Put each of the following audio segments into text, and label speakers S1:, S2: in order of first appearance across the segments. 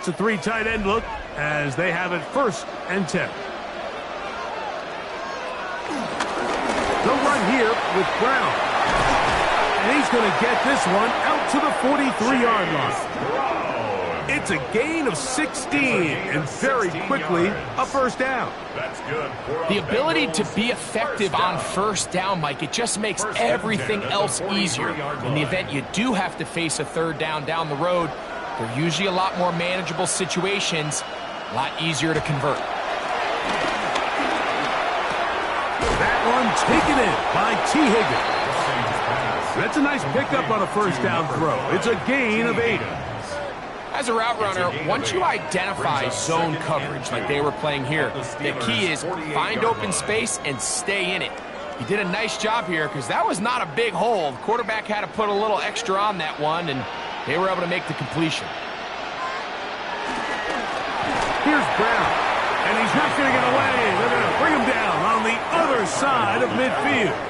S1: It's a 3 tight end look as they have it 1st and 10. They'll run here with Brown. And he's going to get this one out to the 43-yard line. It's a gain of 16, and very quickly a 1st down.
S2: The ability to be effective on 1st down, Mike, it just makes everything else easier. In the event you do have to face a 3rd down the road, they're usually a lot more manageable situations, a lot easier to convert.
S1: That one taken in by T. Higgins. That's a nice pickup on a 1st down throw. It's a gain of 8.
S2: As a route runner, once you identify zone coverage like they were playing here, the key is find open space and stay in it. He did a nice job here because that was not a big hole. The quarterback had to put a little extra on that one, and they were able to make the completion.
S1: Here's Brown, and he's not going to get away. They're going to bring him down on the other side of midfield.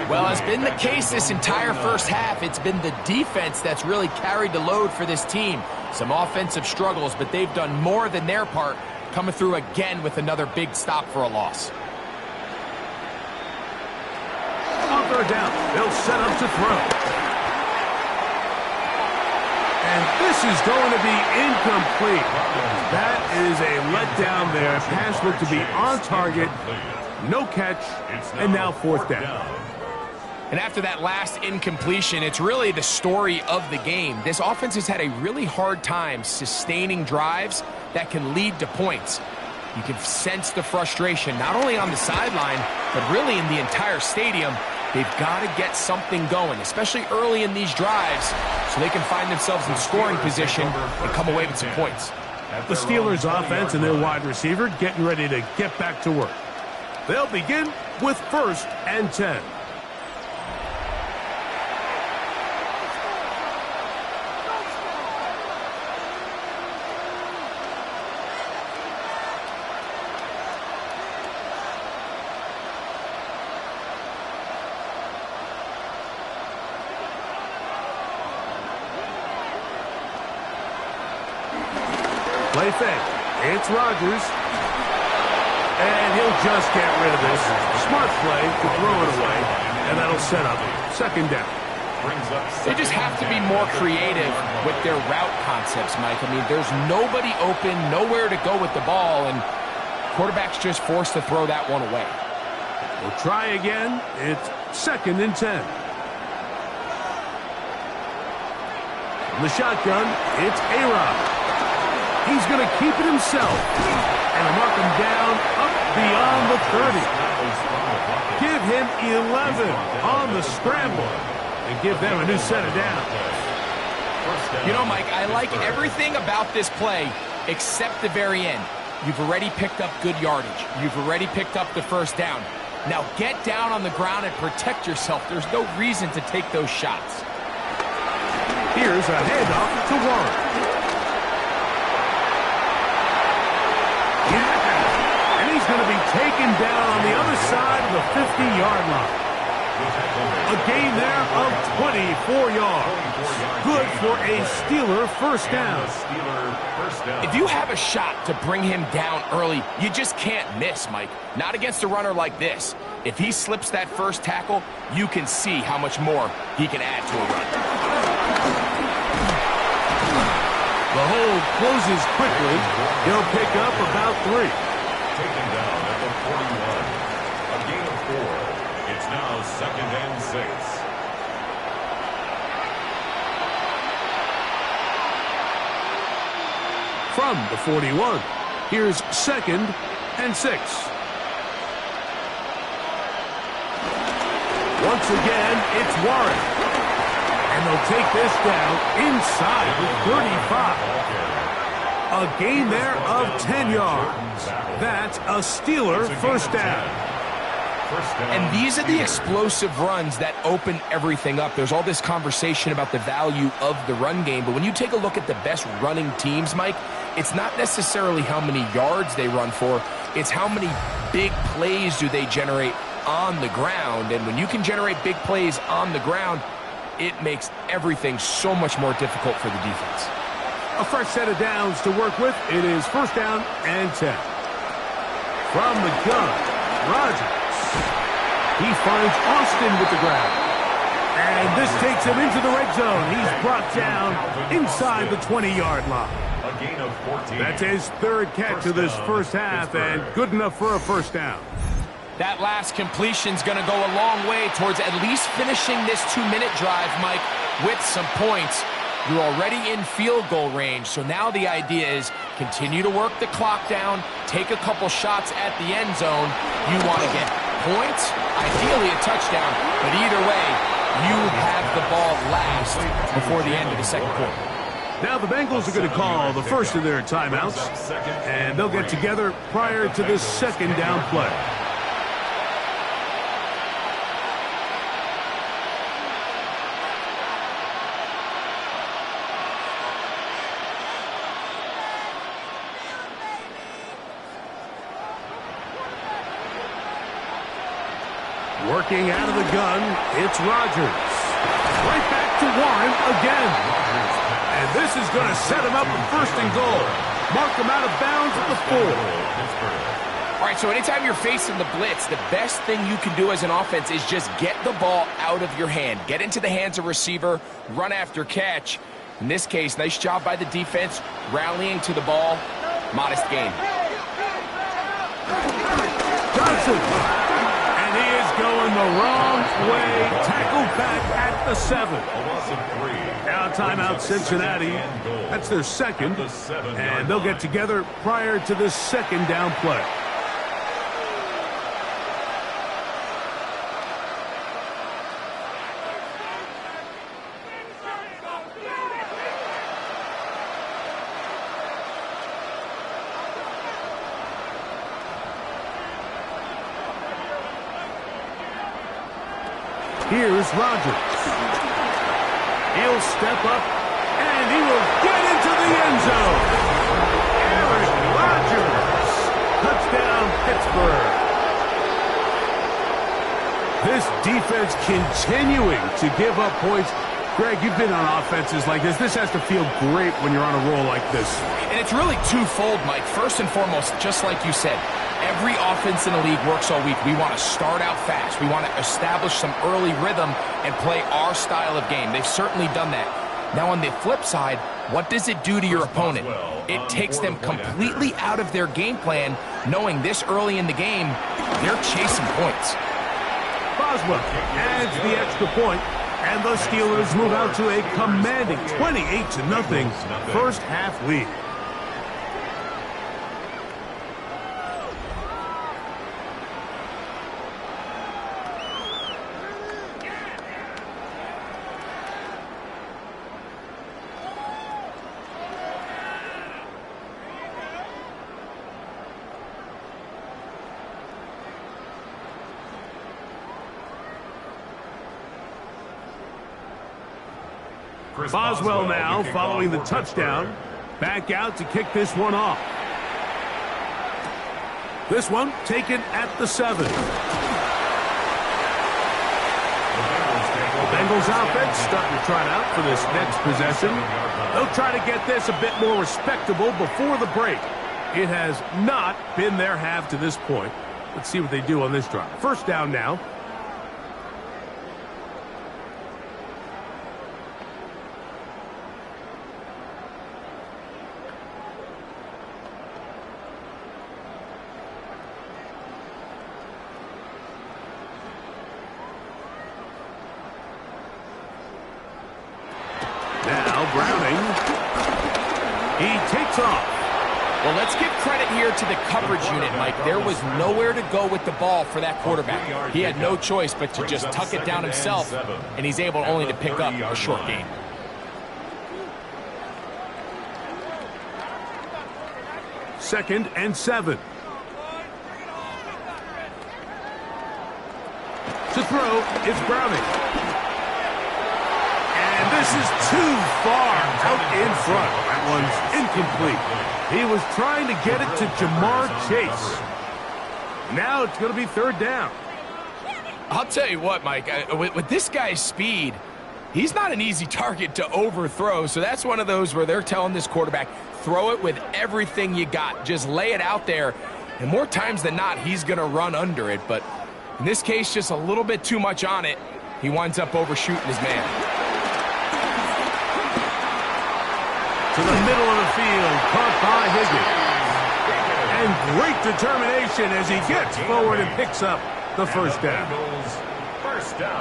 S2: Well, as been the case this entire 1st half, it's been the defense that's really carried the load for this team. Some offensive struggles, but they've done more than their part, coming through again with another big stop for a loss.
S1: On 3rd down, they'll set up to throw. And this is going to be incomplete. That is a letdown there. Pass looked to be on target. No catch, and now 4th down.
S2: And after that last incompletion, it's really the story of the game. This offense has had a really hard time sustaining drives that can lead to points. You can sense the frustration, not only on the sideline, but really in the entire stadium. They've got to get something going, especially early in these drives, so they can find themselves in scoring position and come away with some points.
S1: The Steelers' offense and their wide receiver getting ready to get back to work. They'll begin with 1st and 10. Play fake. It's Rodgers. And he'll just get rid of this. Smart play to throw it away. And that'll set up 2nd down.
S2: They just have to be more creative with their route concepts, Mike. I mean, there's nobody open, nowhere to go with the ball, and quarterback's just forced to throw that one away.
S1: We'll try again. It's 2nd and 10. From the shotgun, it's A-Rod. He's going to keep it himself. And mark him down up beyond the 30. Give him 11 on the scramble. And give them a new set of downs.
S2: You know, Mike, I like everything about this play except the very end. You've already picked up good yardage. You've already picked up the 1st down. Now get down on the ground and protect yourself. There's no reason to take those shots.
S1: Here's a handoff to Warren. Yeah, and he's going to be taken down on the other side of the 50-yard line. A gain there of 24 yards. Good for a Steeler 1st down.
S2: If you have a shot to bring him down early, you just can't miss, Mike. Not against a runner like this. If he slips that 1st tackle, you can see how much more he can add to a run.
S1: The hole closes quickly. He'll pick up about 3.
S3: Taken down at the 41. A gain of 4. It's now 2nd and 6.
S1: From the 41, here's 2nd and 6. Once again, it's Warren. And they'll take this down inside the 35. A gain there of 10 yards. That's a Steeler 1st down.
S2: And these are the explosive runs that open everything up. There's all this conversation about the value of the run game, but when you take a look at the best running teams, Mike, it's not necessarily how many yards they run for, it's how many big plays do they generate on the ground. And when you can generate big plays on the ground, it makes everything so much more difficult for the defense.
S1: A fresh set of downs to work with. It is first down and 10. From the gun, Rodgers. He finds Austin with the grab. And this takes him into the red zone. He's brought down inside the 20-yard line.
S3: A gain of 14.
S1: That's his third catch of this first half, and good enough for a first down.
S2: That last completion's going to go a long way towards at least finishing this 2-minute drive, Mike, with some points. You're already in field goal range, so now the idea is continue to work the clock down, take a couple shots at the end zone. You want to get points, ideally a touchdown, but either way, you have the ball last before the end of the second quarter.
S1: Now the Bengals are going to call the first of their timeouts, and they'll get together prior to this second down play. Working out of the gun, it's Rodgers. Right back to Warren again. And this is going to set him up for first and goal. Mark him out of bounds at the 4.
S2: All right, so anytime you're facing the blitz, the best thing you can do as an offense is just get the ball out of your hand. Get into the hands of receiver, run after catch. In this case, nice job by the defense, rallying to the ball. Modest gain.
S1: Johnson. And he is going the wrong way. Tackled back at the 7. Now timeout Cincinnati. That's their second. And they'll get together prior to this second down play. Here's Rodgers. He'll step up, and he will get into the end zone. Aaron Rodgers. Touchdown, Pittsburgh. This defense continuing to give up points. Greg, you've been on offenses like this. This has to feel great when you're on a roll like this.
S2: And it's really twofold, Mike. First and foremost, just like you said, every offense in the league works all week. We want to start out fast. We want to establish some early rhythm and play our style of game. They've certainly done that. Now, on the flip side, what does it do to your opponent? It takes them completely out of their game plan, knowing this early in the game, they're chasing points.
S1: Boswell adds the extra point, and the Steelers move out to a commanding 28-0 first half lead. Boswell now, following the touchdown, back out to kick this one off. This one taken at the 7. The Bengals offense starting to trot out for this next possession. They'll try to get this a bit more respectable before the break. It has not been their half to this point. Let's see what they do on this drive. First down now.
S2: Well, let's give credit here to the coverage unit, Mike. There was nowhere to go with the ball for that quarterback. He had no choice but to just tuck it down himself, and he's able only to pick up a short gain.
S1: Second and 7. To throw, it's Browning. And this is too far out in front. That one's incomplete. He was trying to get it to Jamar Chase. Now it's going to be third down.
S2: I'll tell you what, Mike, with this guy's speed, He's not an easy target to overthrow, so that's one of those where they're telling this quarterback, throw it with everything you got. Just lay it out there, and more times than not, he's going to run under it. But in this case, just a little bit too much on it. He winds up overshooting his man.
S1: To the middle of the field, caught by Higgins. And great determination as he gets forward and picks up the first down.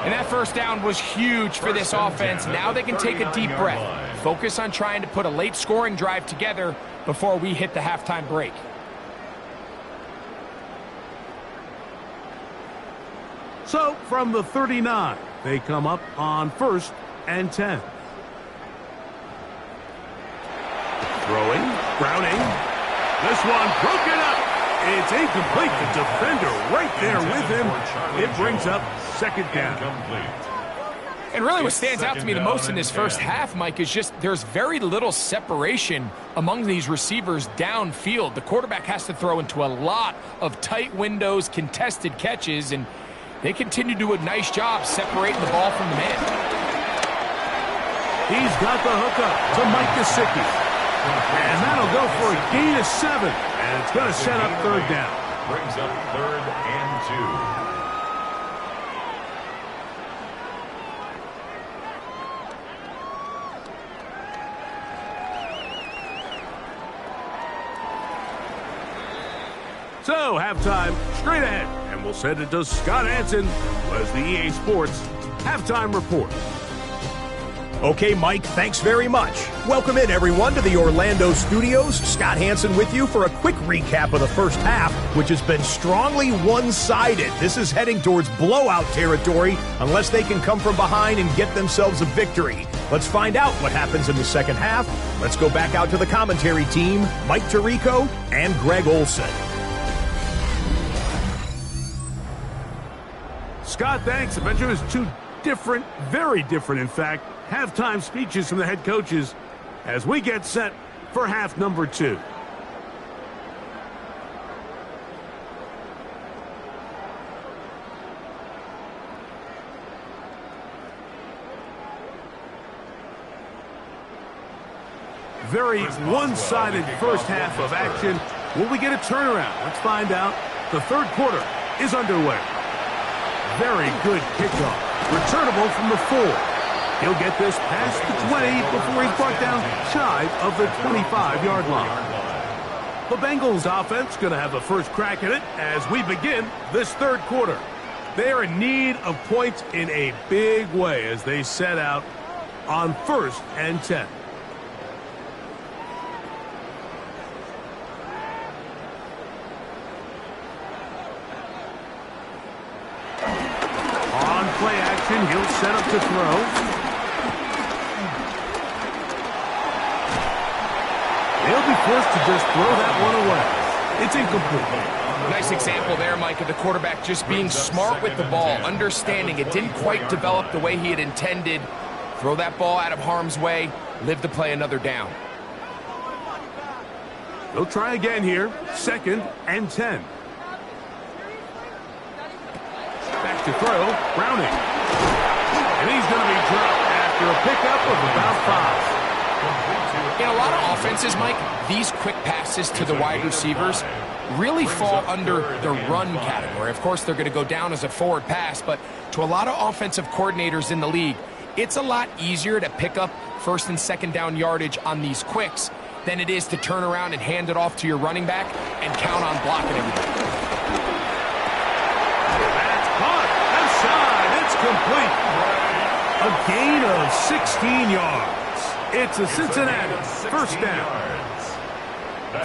S2: And that first down was huge for this offense. Now they can take a deep breath. Focus on trying to put a late scoring drive together before we hit the halftime break.
S1: So from the 39, they come up on 1st and 10. Throwing, Browning. This one broken up. It's incomplete. The defender right there with him. It brings up 2nd down.
S2: And really what stands out to me the most in this first half, Mike, is just there's very little separation among these receivers downfield. The quarterback has to throw into a lot of tight windows, contested catches, and they continue to do a nice job separating the ball from the man.
S1: He's got the hookup to Mike Gesicki. And that'll go for a gain of 7. And it's going to set up 3rd down.
S3: Brings up 3rd and 2.
S1: So, halftime straight ahead. And we'll send it to Scott Hansen, who has the EA Sports Halftime Report.
S4: Okay, Mike, thanks very much. Welcome in, everyone, to the Orlando studios. Scott Hansen with you for a quick recap of the first half, which has been strongly one-sided. This is heading towards blowout territory unless they can come from behind and get themselves a victory. Let's find out what happens in the second half. Let's go back out to the commentary team, Mike Tirico and Greg Olson.
S1: Scott, thanks. I bet you it was two different, very different, in fact, halftime speeches from the head coaches as we get set for half number 2. Very one-sided first half of action. Will we get a turnaround? Let's find out. The 3rd quarter is underway. Very good kickoff. Returnable from the 4. He'll get this past the 20 before he's brought down shy of the 25-yard line. The Bengals offense going to have a first crack at it as we begin this 3rd quarter. They are in need of points in a big way as they set out on 1st and 10. On play action, he'll set up to throw. They'll be forced to just throw that one away. It's incomplete.
S2: Nice example there, Mike, of the quarterback just being smart with the ball, understanding it didn't quite develop the way he had intended. Throw that ball out of harm's way, live to play another down.
S1: They'll try again here. 2nd and 10. Back to throw. Browning. And he's going to be dropped after a pickup of about 5.
S2: In a lot of offenses, Mike, these quick passes to the wide receivers really fall under the run category. Of course, they're going to go down as a forward pass, but to a lot of offensive coordinators in the league, it's a lot easier to pick up 1st and 2nd down yardage on these quicks than it is to turn around and hand it off to your running back and count on blocking everything.
S1: That's caught. Outside. It's complete. A gain of 16 yards. It's a Cincinnati 1st down.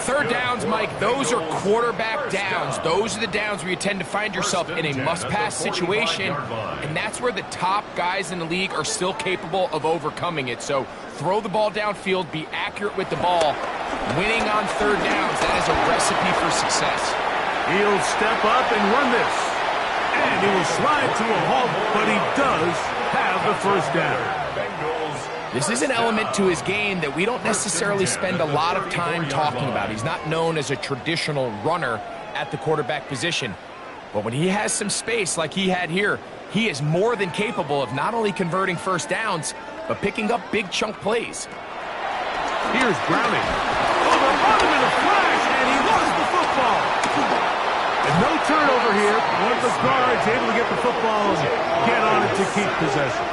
S2: 3rd downs, Mike, those are quarterback downs. Those are the downs where you tend to find yourself in a must-pass situation, and that's where the top guys in the league are still capable of overcoming it. So throw the ball downfield, be accurate with the ball. Winning on 3rd downs, that is a recipe for success.
S1: He'll step up and run this. And he will slide to a halt, but he does have the 1st down.
S2: This is an element to his game that we don't necessarily spend a lot of time talking about. He's not known as a traditional runner at the quarterback position. But when he has some space like he had here, he is more than capable of not only converting first downs, but picking up big chunk plays.
S1: Here's Browning. On him in a flash, and he lost the football. And no turnover here. One of the guards able to get the football and get on it to keep possession.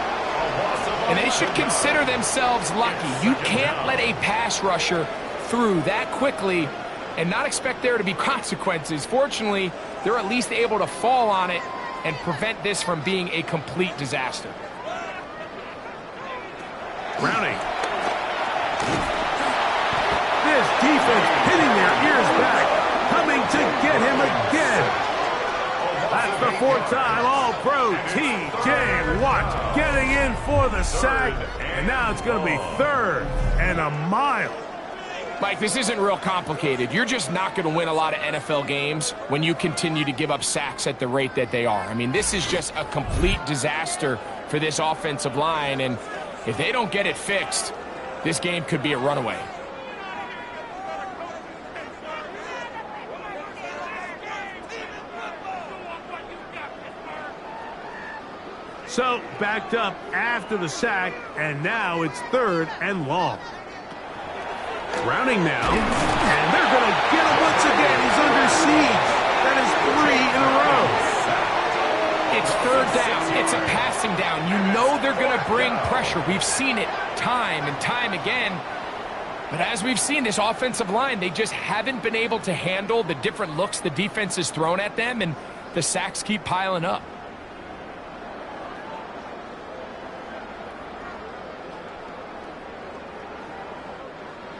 S2: And they should consider themselves lucky. You can't let a pass rusher through that quickly and not expect there to be consequences. Fortunately, they're at least able to fall on it and prevent this from being a complete disaster.
S1: Browning. This defense pinning their ears back, coming to get him again. That's the fourth time All-Pro T.J. Watt getting in for the sack, and now it's going to be 3rd and a mile.
S2: Mike, this isn't real complicated. You're just not going to win a lot of NFL games when you continue to give up sacks at the rate that they are. I mean, this is just a complete disaster for this offensive line, and if they don't get it fixed, this game could be a runaway.
S1: So, backed up after the sack, and now it's 3rd and long. Browning now, and they're going to get him once again. He's under siege. That is 3 in a row.
S2: It's 3rd down. It's a passing down. You know they're going to bring pressure. We've seen it time and time again. But as we've seen, this offensive line, they just haven't been able to handle the different looks the defense has thrown at them, and the sacks keep piling up.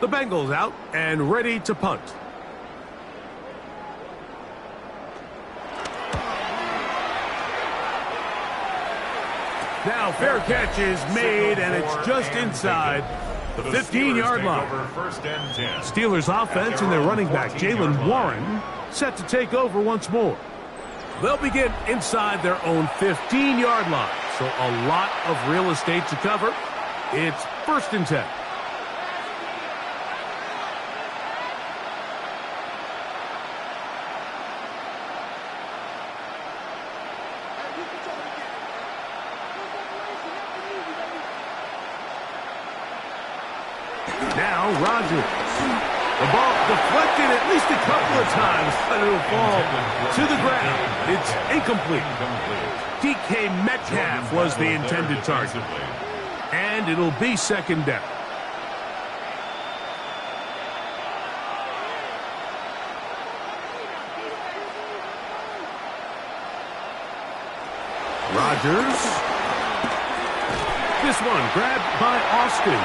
S1: The Bengals out and ready to punt. Now fair catch is made, and it's just inside the 15-yard line. Steelers offense and their running back, Jaylen Warren, set to take over once more. They'll begin inside their own 15-yard line, so a lot of real estate to cover. It's 1st and 10. Now Rodgers. The ball deflected at least a couple of times, but it'll fall to the ground. It's incomplete. DK Metcalf was the intended target. And it'll be 2nd down. Rodgers. This one grabbed by Austin.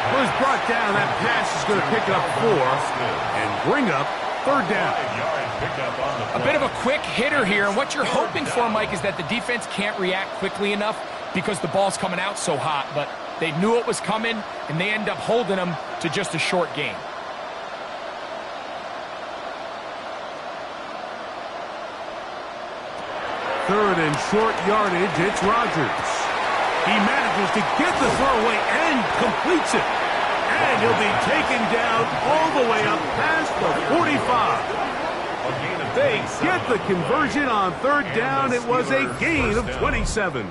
S1: Was brought down. That pass is going to pick up 4 and bring up 3rd down.
S2: A bit of a quick hitter here, and what you're hoping for, Mike, is that the defense can't react quickly enough because the ball's coming out so hot, but they knew it was coming, and they end up holding them to just a short gain.
S1: Third and short yardage, it's Rodgers. He manages to get the throw away and completes it. And he'll be taken down all the way up past the 45. They get the conversion on 3rd down. It was a gain of 27.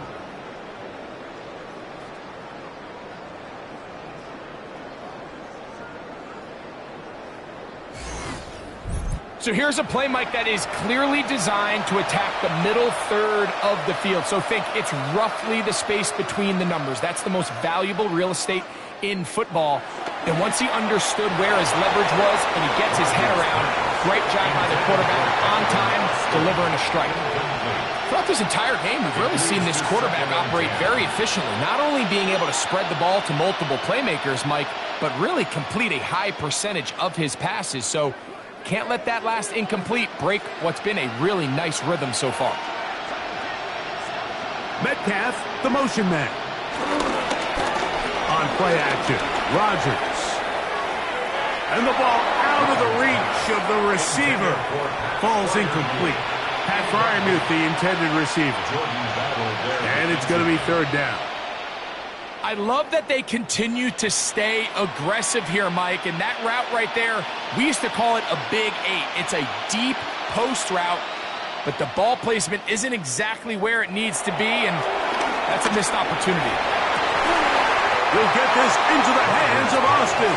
S2: So here's a play, Mike, that is clearly designed to attack the middle 3rd of the field. So think it's roughly the space between the numbers. That's the most valuable real estate in football. And once he understood where his leverage was and he gets his head around, great job by the quarterback on time, delivering a strike. Throughout this entire game, we've really seen this quarterback operate very efficiently, not only being able to spread the ball to multiple playmakers, Mike, but really complete a high percentage of his passes. So can't let that last incomplete break what's been a really nice rhythm so far.
S1: Metcalf, the motion man. On play action, Rodgers. And the ball out of the reach of the receiver. Falls incomplete. Pat Fryermuth, the intended receiver. And it's going to be 3rd down.
S2: I love that they continue to stay aggressive here, Mike, and that route right there, we used to call it a big 8. It's a deep post route, but the ball placement isn't exactly where it needs to be, and that's a missed opportunity.
S1: He'll get this into the hands of Austin.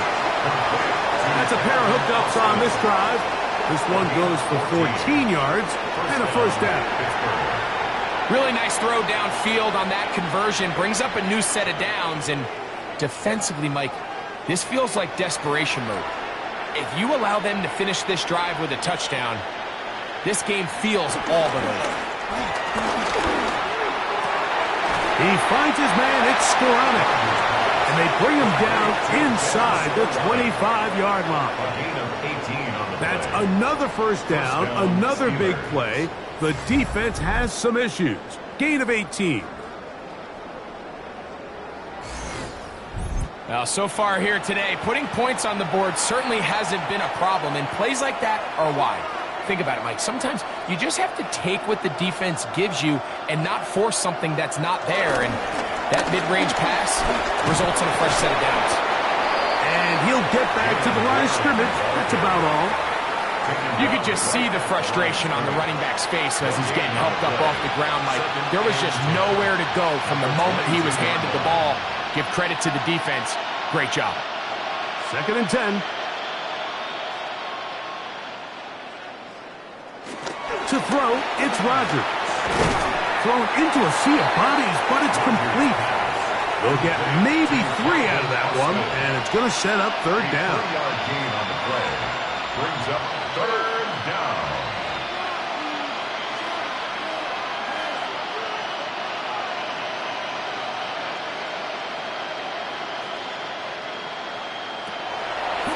S1: That's a pair of hookups on this drive. This one goes for 14 yards and a first down.
S2: Really nice throw downfield on that conversion. Brings up a new set of downs, and defensively, Mike, this feels like desperation mode. If you allow them to finish this drive with a touchdown, this game feels all but over.
S1: He finds his man. It's Skoranek. And they bring him down inside the 25-yard line. That's another first down, another big play. The defense has some issues. Gain of 18.
S2: Well, so far here today, putting points on the board certainly hasn't been a problem, and plays like that are why. Think about it, Mike. Sometimes you just have to take what the defense gives you and not force something that's not there, and that mid-range pass results in a fresh set of downs.
S1: And he'll get back to the line of scrimmage. That's about all.
S2: You could just see the frustration on the running back's face as he's getting helped up off the ground, Mike. There was just nowhere to go from the moment he was handed the ball. Give credit to the defense. Great job.
S1: 2nd and 10. To throw, it's Rodgers. Thrown into a sea of bodies, but it's complete. They'll get maybe 3 out of that one, and it's going to set up 3rd down.
S3: 3-yard gain on the play. Brings up 3rd down.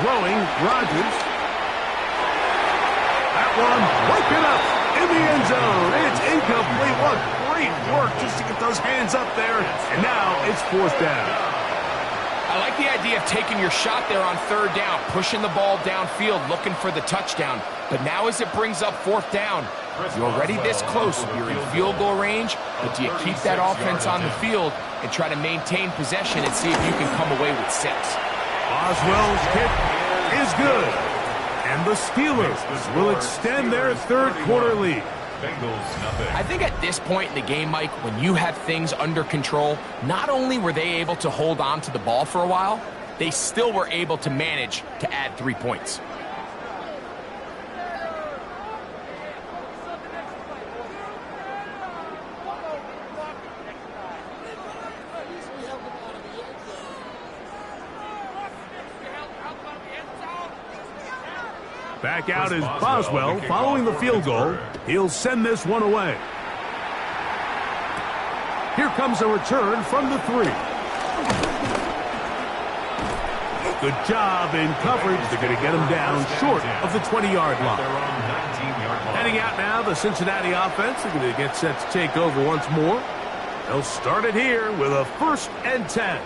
S1: Throwing, Rodgers. That one, wipe it up in the end zone. It's incomplete. What great work just to get those hands up there. And now it's 4th down.
S2: I like the idea of taking your shot there on 3rd down, pushing the ball downfield, looking for the touchdown. But now as it brings up 4th down, you're already this close. You're in field goal range, but do you keep that offense on the field and try to maintain possession and see if you can come away with 6?
S1: Boswell's kick is good. And the Steelers will extend their 3rd quarter lead.
S3: Bengals, nothing.
S2: I think at this point in the game, Mike, when you have things under control, not only were they able to hold on to the ball for a while, they still were able to manage to add 3 points.
S1: Back out is Boswell following the field goal. He'll send this one away. Here comes a return from the 3. Good job in coverage. They're going to get him down short of the 20-yard line. Heading out now, the Cincinnati offense. They're going to get set to take over once more. They'll start it here with a 1st and 10.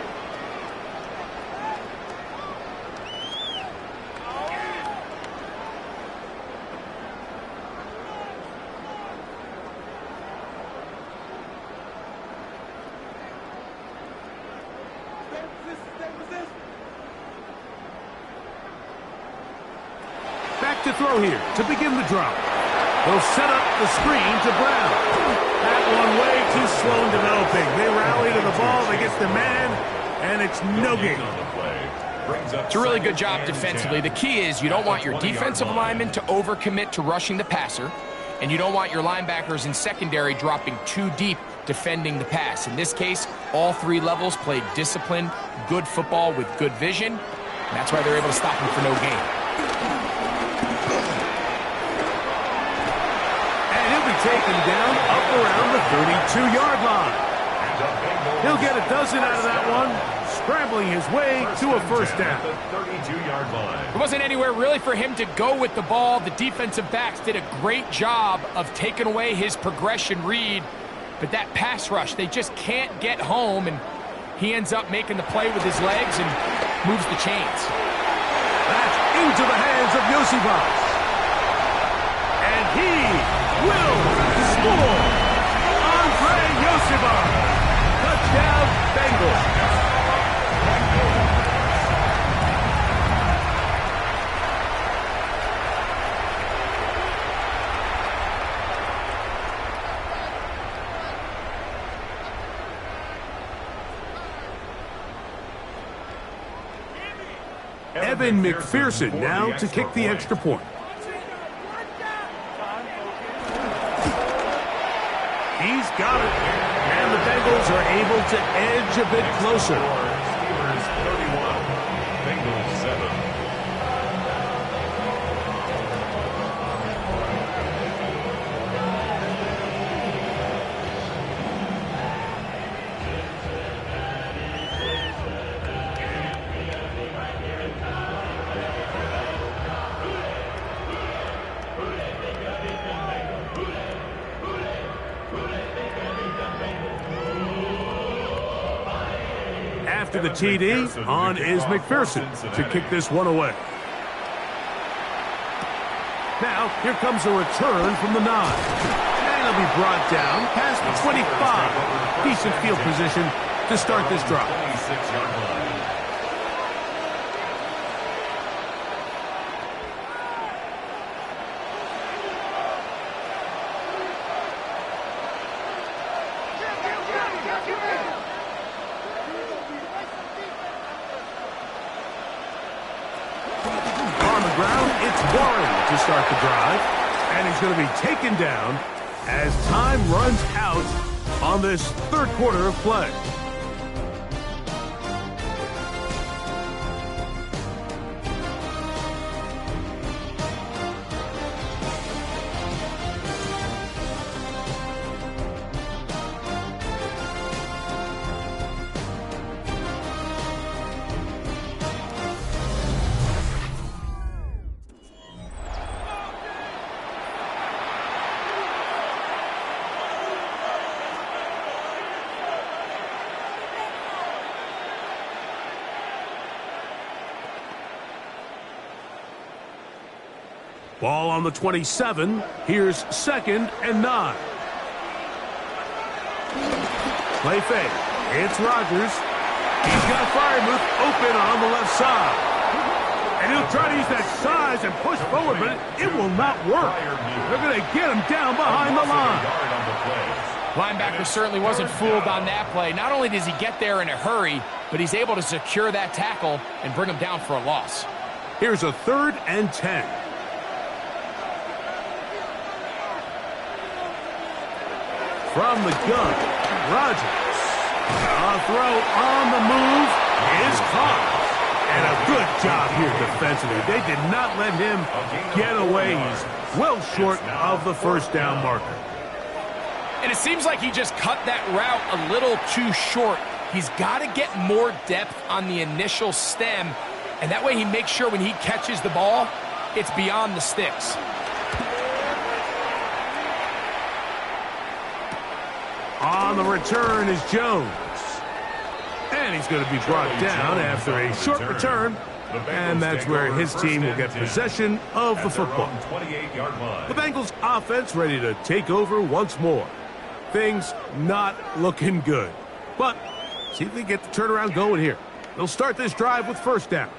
S1: To throw here to begin the drop. They'll set up the screen to Brown. That one way too slow in developing. They rally to the ball, they get the man, and it's no gain.
S2: It's a really good job defensively. The key is you don't want your defensive linemen to overcommit to rushing the passer, and you don't want your linebackers in secondary dropping too deep defending the pass. In this case, all 3 levels played disciplined, good football with good vision, and that's why they're able to stop him for no gain.
S1: Taken down up around the 32-yard line. He'll get a dozen out of that one, scrambling his way to a 1st down.
S2: There wasn't anywhere really for him to go with the ball. The defensive backs did a great job of taking away his progression read, but that pass rush, they just can't get home, and he ends up making the play with his legs and moves the chains.
S1: That's into the hands of Yosibas. And he will score. Andre Yosibas. Touchdown, Bengals. Evan McPherson now to kick the extra point. He's got it. And the Bengals are able to edge a bit closer.
S3: Steelers 31, Bengals 7.
S1: After the TD, on is McPherson to kick this one away. Now, here comes a return from the 9. And he'll be brought down past the 25. Decent field position to start this drive.
S3: 26-yard line.
S1: To start the drive, and he's going to be taken down as time runs out on this third quarter of play. Ball on the 27. Here's 2nd and 9. Play fake. It's Rodgers. He's got Freiermuth open on the left side. And he'll try to use that size and push forward, but it will not work. They're going to get him down behind the line.
S2: Linebacker certainly wasn't fooled on that play. Not only does he get there in a hurry, but he's able to secure that tackle and bring him down for a loss.
S1: Here's a 3rd and 10. From the gun, Rodgers. A throw on the move is caught. And a good job here defensively. They did not let him get away. He's well short of the first down marker.
S2: And it seems like he just cut that route a little too short. He's got to get more depth on the initial stem, and that way he makes sure when he catches the ball, it's beyond the sticks.
S1: On the return is Jones. And he's going to be brought down after a short return. And that's where his team will get possession of the football. The Bengals offense ready to take over once more. Things not looking good. But see if they get the turnaround going here. They'll start this drive with 1st down.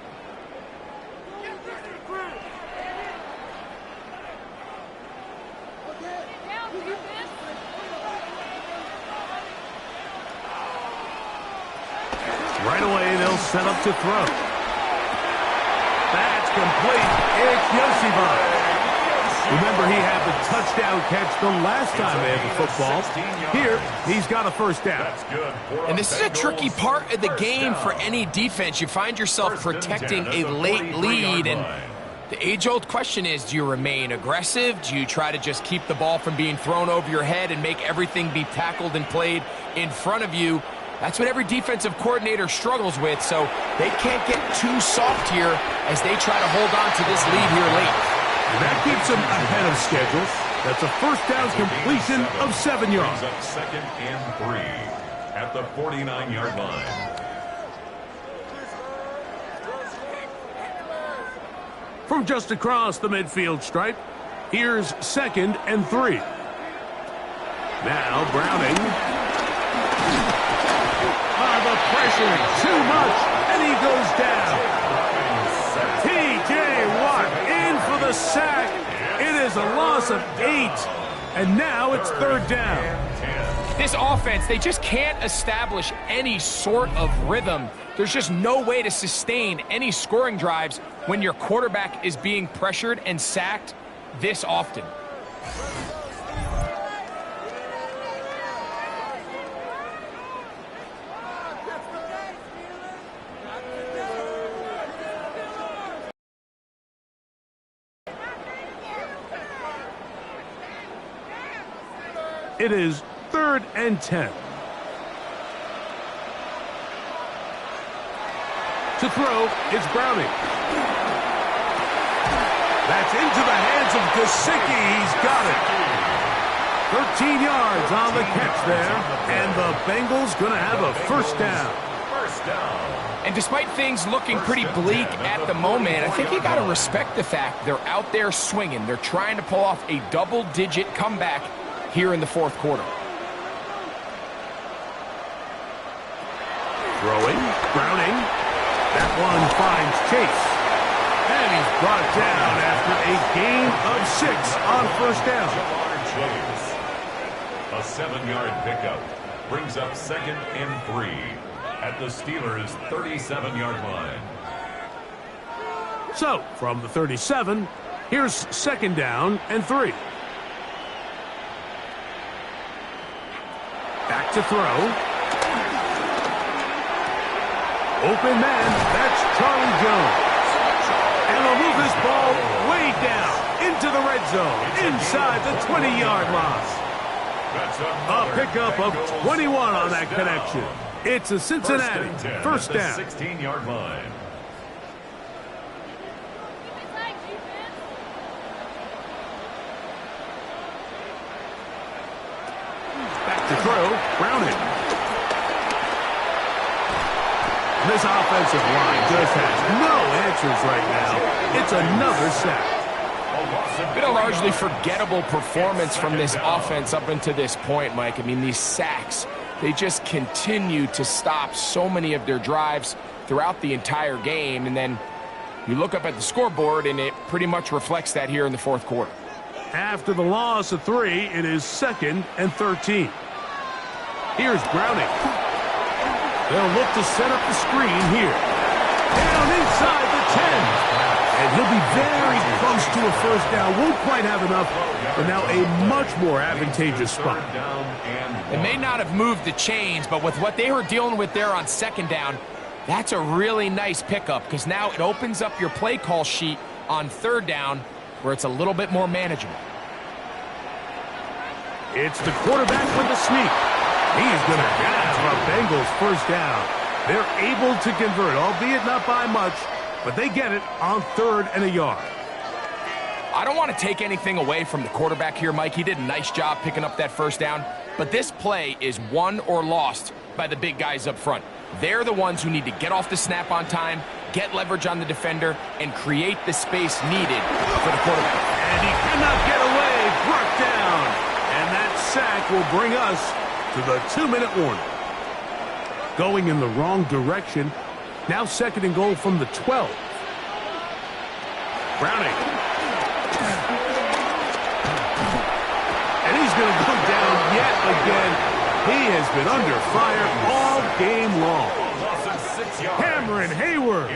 S1: Right away, they'll set up to throw. That's complete. It's Yoshiba. Remember, he had the touchdown catch the last time they had the football. Here, he's got a 1st down.
S2: And this is a tricky part of the game for any defense. You find yourself protecting a late lead, and the age-old question is, do you remain aggressive? Do you try to just keep the ball from being thrown over your head and make everything be tackled and played in front of you? That's what every defensive coordinator struggles with, so they can't get too soft here as they try to hold on to this lead here late.
S1: And that keeps them ahead of schedule. That's a 1st down completion of 7 yards.
S3: 2nd and 3 at the 49-yard line.
S1: From just across the midfield stripe, here's 2nd and 3. Now Browning. The pressure too much, and he goes down. T.J. Watt in for the sack. It is a loss of 8, and now it's 3rd down.
S2: This offense, they just can't establish any sort of rhythm. There's just no way to sustain any scoring drives when your quarterback is being pressured and sacked this often.
S1: It is 3rd and 10. To throw, it's Browning. That's into the hands of Gesicki. He's got it. 13 yards on the catch there. And the Bengals going to have a first down.
S2: And despite things looking pretty bleak at the moment, I think you got to respect the fact they're out there swinging. They're trying to pull off a double-digit comeback here in the fourth quarter.
S1: Throwing, Browning. That one finds Chase. And he's brought down after a gain of 6 on first down.
S3: A 7-yard pickup brings up 2nd and 3 at the Steelers' 37-yard line.
S1: So, from the 37, here's 2nd down and 3. Back to throw. Open man, that's Charlie Jones. And they'll move this ball way down into the red zone, inside the 20-yard line. A pickup of 21 on that connection. It's a Cincinnati first down.
S3: 16-yard line.
S1: Back to throw, Browning. This offensive line just has no answers right now. It's another sack.
S2: Been a largely forgettable performance from this offense up until this point, Mike. I mean, these sacks, they just continue to stop so many of their drives throughout the entire game. And then you look up at the scoreboard, and it pretty much reflects that here in the fourth quarter.
S1: After the loss of 3, it is 2nd and 13. Here's Browning. They'll look to set up the screen here. Down inside the 10. And he'll be very close to a first down. Won't quite have enough, but now a much more advantageous spot.
S2: It may not have moved the chains, but with what they were dealing with there on 2nd down, that's a really nice pickup because now it opens up your play call sheet on 3rd down where it's a little bit more manageable.
S1: It's the quarterback with the sneak. He's going to have a Bengals first down. They're able to convert, albeit not by much, but they get it on 3rd and a yard.
S2: I don't want to take anything away from the quarterback here, Mike. He did a nice job picking up that first down, but this play is won or lost by the big guys up front. They're the ones who need to get off the snap on time, get leverage on the defender, and create the space needed for the quarterback.
S1: And he cannot get away, brought down. And that sack will bring us to the 2-minute warning. Going in the wrong direction. Now 2nd and goal from the 12. Browning. And he's going to go down yet again. He has been under fire all game long. Cameron Hayward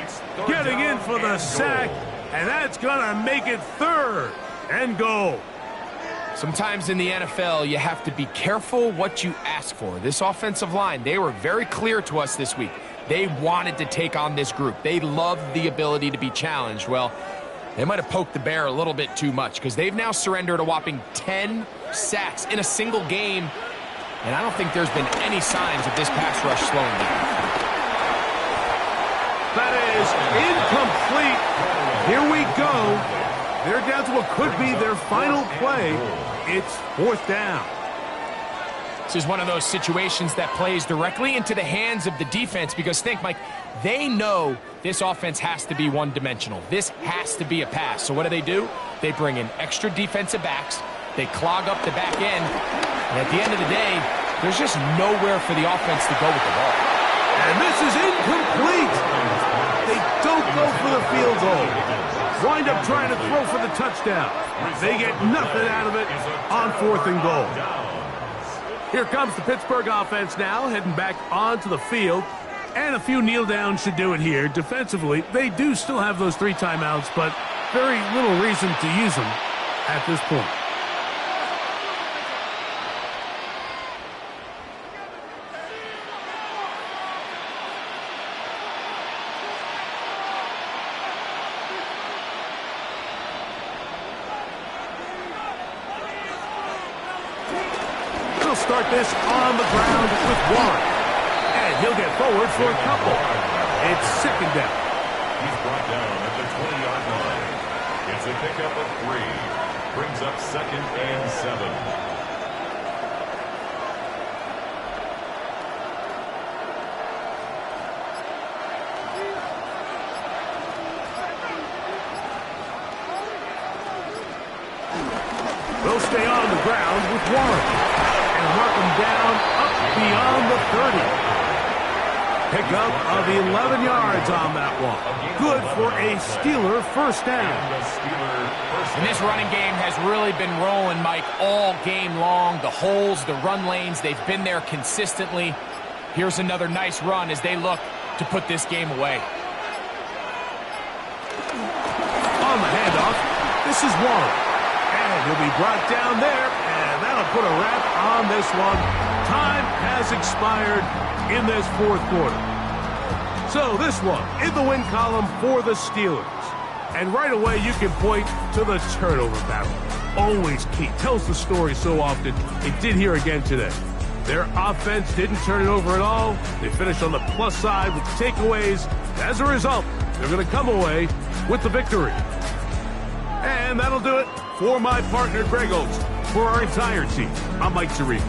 S1: getting in for the sack, and that's going to make it 3rd and goal.
S2: Sometimes in the NFL, you have to be careful what you ask for. This offensive line, they were very clear to us this week. They wanted to take on this group. They loved the ability to be challenged. Well, they might have poked the bear a little bit too much because they've now surrendered a whopping 10 sacks in a single game, and I don't think there's been any signs of this pass rush slowing down.
S1: That is incomplete. Here we go. They're down to what could be their final play. It's 4th down.
S2: This is one of those situations that plays directly into the hands of the defense because think, Mike, they know this offense has to be one-dimensional. This has to be a pass. So what do? They bring in extra defensive backs. They clog up the back end. And at the end of the day, there's just nowhere for the offense to go with the ball.
S1: And this is incomplete. They don't go for the field goal. Wind up trying to throw for the touchdown. They get nothing out of it on 4th and goal. Here comes the Pittsburgh offense now, heading back onto the field. And a few kneel downs should do it here. Defensively, they do still have those 3 timeouts, but very little reason to use them at this point. They'll start this on the ground with Warren. And he'll get forward for a couple. It's 2nd down.
S3: He's brought down at the 20-yard line. It's a pickup of 3. Brings up 2nd and 7.
S1: They'll stay on the ground with Warren. And mark him down up beyond the 30. Pickup of 11 yards on that one. Good for a Steeler first down.
S2: And this running game has really been rolling, Mike, all game long. The holes, the run lanes, they've been there consistently. Here's another nice run as they look to put this game away.
S1: On the handoff, this is Warren. And he'll be brought down there, and that'll put a wrap on this one. Time has expired in this 4th quarter. So this one in the win column for the Steelers. And right away you can point to the turnover battle. Always key. Tells the story so often. It did here again today. Their offense didn't turn it over at all. They finished on the plus side with the takeaways. As a result, they're going to come away with the victory. And that'll do it for my partner Greg Olson. For our entire team, I'm Mike Tirico.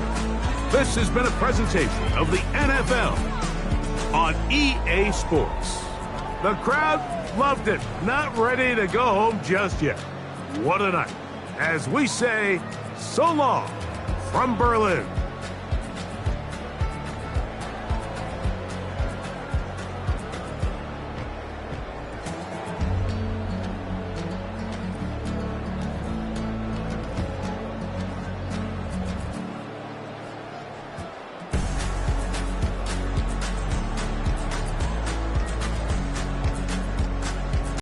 S1: This has been a presentation of the NFL on EA Sports. The crowd loved it. Not ready to go home just yet. What a night. As we say, so long from Berlin.